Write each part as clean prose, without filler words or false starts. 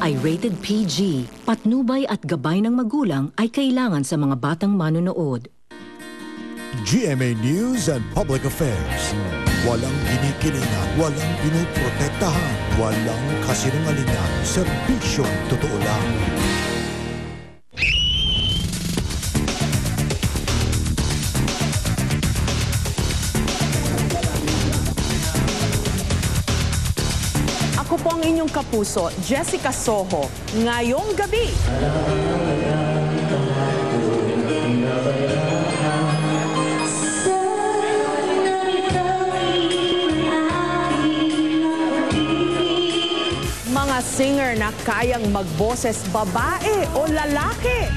ay rated PG. Patnubay at gabay ng magulang ay kailangan sa mga batang manonood. GMA News and Public Affairs. Walang kinikilingan, walang pinoprotektahan, walang kasinungalingan, serbisyong totoo lang. Ako po ang inyong kapuso, Jessica Soho, ngayong gabi. Mga singer na kayang magboses babae o lalaki.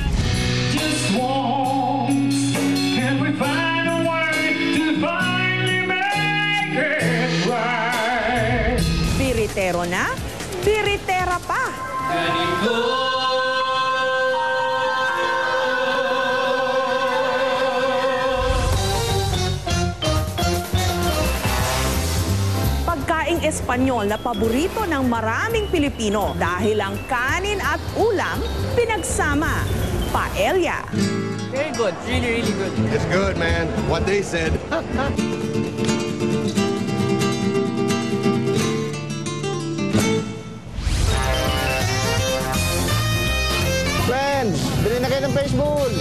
Just once, can we find a way to finally make it right? Biritero na, biritera pa. Can you go? Pagkaing Espanyol na paborito ng maraming Pilipino dahil ang kanin at ulam pinagsama. Paella. Very good. Really, really good. It's good, man. What they said. Friends, bili na kayo ng baseball.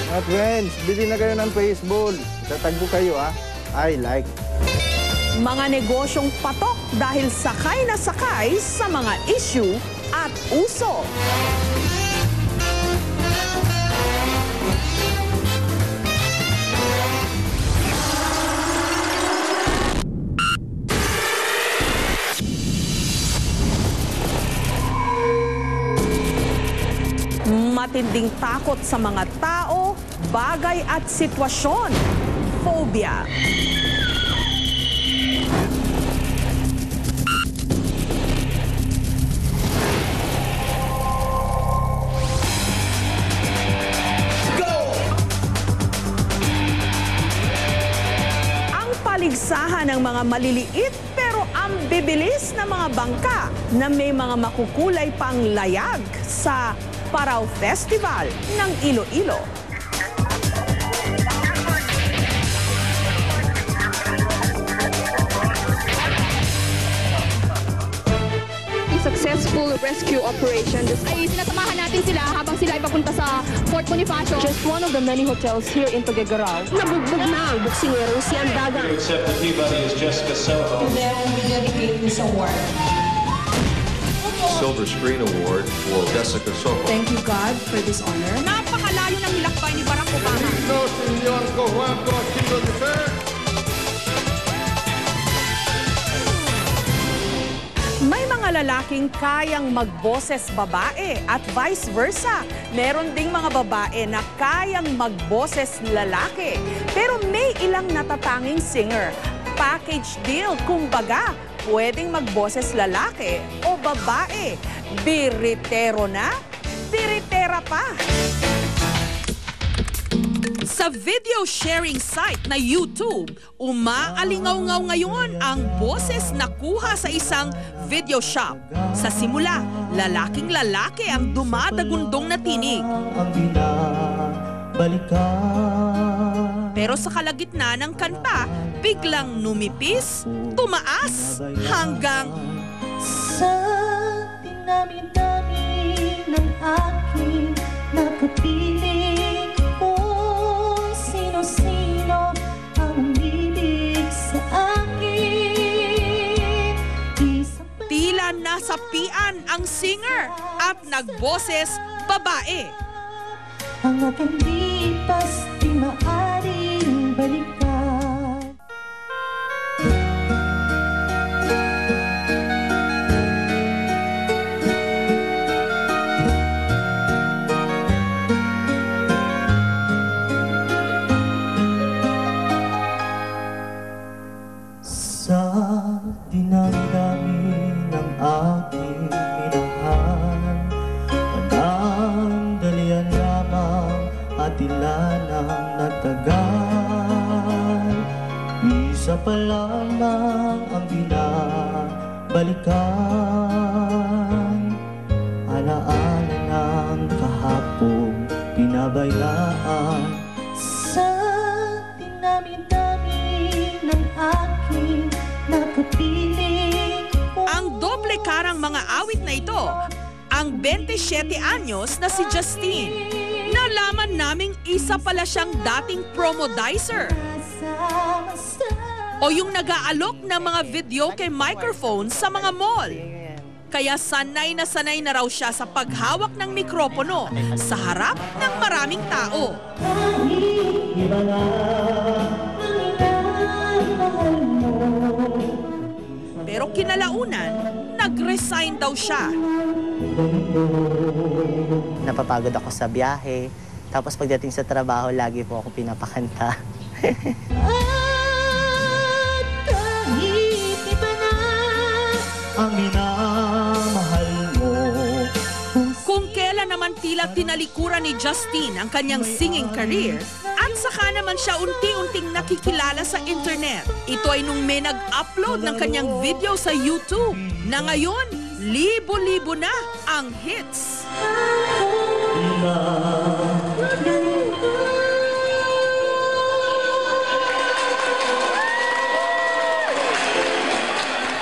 Mga friends, bili na kayo ng baseball. Tatagbo kayo, ha? I like. Mga negosyong patok dahil sakay na sakay sa mga issue at uso. Matinding takot sa mga tao, bagay at sitwasyon. Phobia. Ang paligsahan ng mga maliliit pero ambibilis na mga bangka na may mga makukulay pang layag sa Parao Festival ng Iloilo. Successful rescue operation. Ay sinasamahan natin sila habang sila ay papunta sa Fort Bonifacio. Just one of the many hotels here in Tuguegarao. Nabugbog na ang buksingero si Andaga. Accept the Peabody as Jessica Soho. To them, we dedicate this award. Silver Screen Award for Jessica Soho. Thank you, God, for this honor. Napakalayo ng nilakbay ni Barack Obama. May mga lalaking kayang magboses babae at vice versa. Meron ding mga babae na kayang magboses lalaki. Pero may ilang natatanging singer. Package deal, kumbaga, pwedeng magboses lalaki o babae. Biritero na, biritera pa. Sa video sharing site na YouTube, umaalingaw-ngaw ngayon ang boses na kuha sa isang video shop. Sa simula, lalaking-lalaki ang dumadagundong na tinig. Pero sa kalagitnaan ng kanta, biglang numipis, tumaas, hanggang Sa dinami-dami ng aking nakapiling ko, sino-sino ang umibig sa akin. tila nasapian ang singer at nagboses babae. Ang aking lipas di maaring balikan. Sa dinami-dami ng aking minahal, panandalian lamang at ilan ang natagal. Isa pa lamang ang binabalikan. pinabayaan sa dinami-dami ng aking nakapiling. Ang doble karang mga awit na ito, ang 27 anyos na si Justine. Nalaman naming isa pala siyang dating promodizer. O yung nag-aalok ng mga video kay microphone sa mga mall. Kaya sanay na raw siya sa paghawak ng mikropono sa harap ng maraming tao. Pero kinalaunan, nag-resign daw siya. Napapagod ako sa biyahe. Tapos pagdating sa trabaho, lagi po ako pinapakanta. Ang minamahal mo. Kung kailan naman tila tinalikuran ni Justine ang kanyang singing career, at saka naman siya unti-unting nakikilala sa internet. Ito ay nung may nag-upload ng kanyang video sa YouTube, na ngayon, libo-libo na ang hits.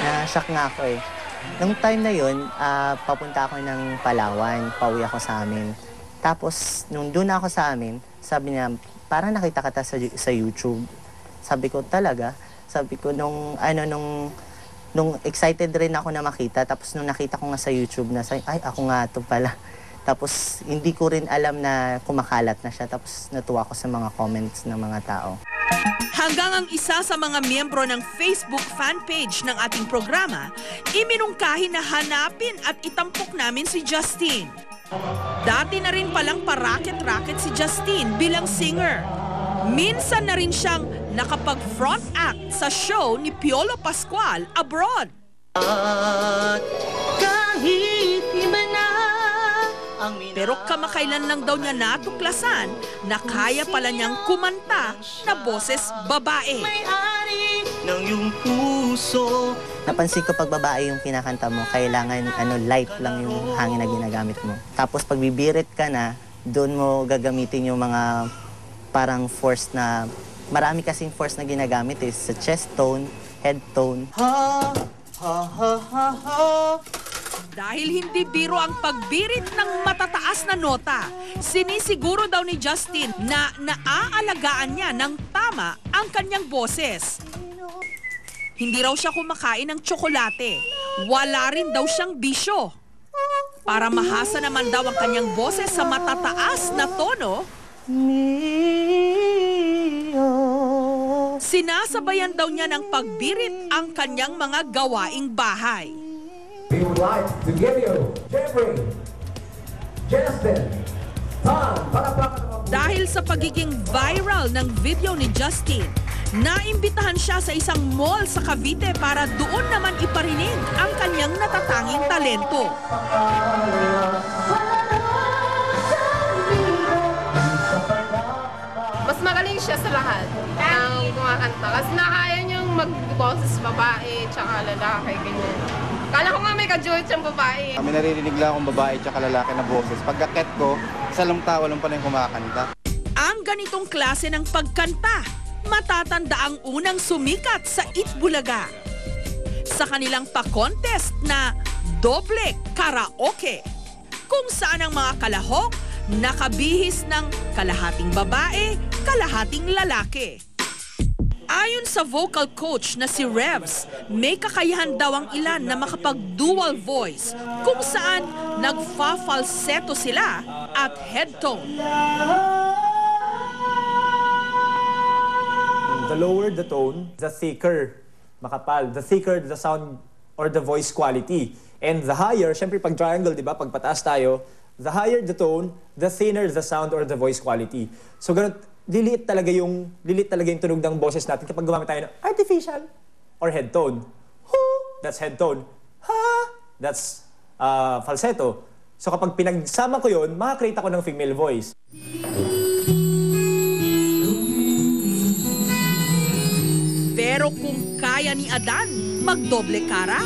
Na-shock nga ako eh. Nung time na yun, papunta ako ng Palawan, pauwi ako sa amin. Tapos, nung doon ako sa amin, sabi niya, parang nakita ka sa YouTube. Sabi ko, talaga? Sabi ko, nung excited rin ako na makita. Tapos nung nakita ko nga sa YouTube na, ay, ako nga ito pala. Tapos, hindi ko rin alam na kumakalat na siya. Tapos, natuwa ko sa mga comments ng mga tao. Hanggang ang isa sa mga miyembro ng Facebook fan page ng ating programa, iminungkahi na hanapin at itampok namin si Justine. Dati na rin palang paraket-raket si Justine bilang singer. Minsan na rin siyang nakapag-front act sa show ni Piolo Pascual abroad. At kahit iba na ang Pero kamakailan lang daw niya natuklasan na kaya pala niyang kumanta na boses babae. may-ari ng iyong puso. Napansin ko pag babae yung kinakanta mo, kailangan light lang yung hangin na ginagamit mo. Tapos pag bibirit ka na, doon mo gagamitin yung mga parang force na, marami kasing force na ginagamit sa chest tone, head tone. Ha, ha, ha, ha, ha. Dahil hindi biro ang pagbirit ng matataas na nota, sinisiguro daw ni Justine na naaalagaan niya ng tama ang kanyang boses. Hindi raw siya kumakain ng tsokolate. Wala rin daw siyang bisyo. Para mahasa naman daw ang kanyang boses sa matataas na tono, sinasabayan daw niya ng pagbirit ang kanyang mga gawaing bahay. We would like to give you Jeffrey, Justin, Tom, Dahil sa pagiging viral ng video ni Justine, naimbitahan siya sa isang mall sa Cavite para doon naman iparinig ang kanyang natatanging talento. Mas magaling siya sa lahat ng kumakanta. Kasi nakaya niyang mag-boses babae tsaka lalaki, ganyan. Kala ko nga may ka-duet siyang babae. Kami naririnig lang akong babae at lalaki na boses. Pagka-ket ko, isa lang tao lang pala yung kumakanta. Ang ganitong klase ng pagkanta, matatanda ang unang sumikat sa Itbulaga. Sa kanilang pa-contest na Doble Karaoke, kung saan ang mga kalahok nakabihis ng kalahating babae, kalahating lalaki. Ayon sa vocal coach na si Revs, may kakayahan daw ang ilan na makapag-dual voice kung saan nagfa-falsetto sila at head tone. The lower the tone, the thicker, makapal. The thicker the sound or the voice quality. And the higher, syempre pag triangle, di ba, pag pataas tayo, the higher the tone, the thinner the sound or the voice quality. So ganun, lilit talaga yung tunog ng boses natin kapag gumamit tayo ng artificial or head tone. Hu, that's head tone. Ha, that's falsetto. So kapag pinagsama ko yun, makakreate ako ng female voice. Pero kung kaya ni Adan magdoble kara,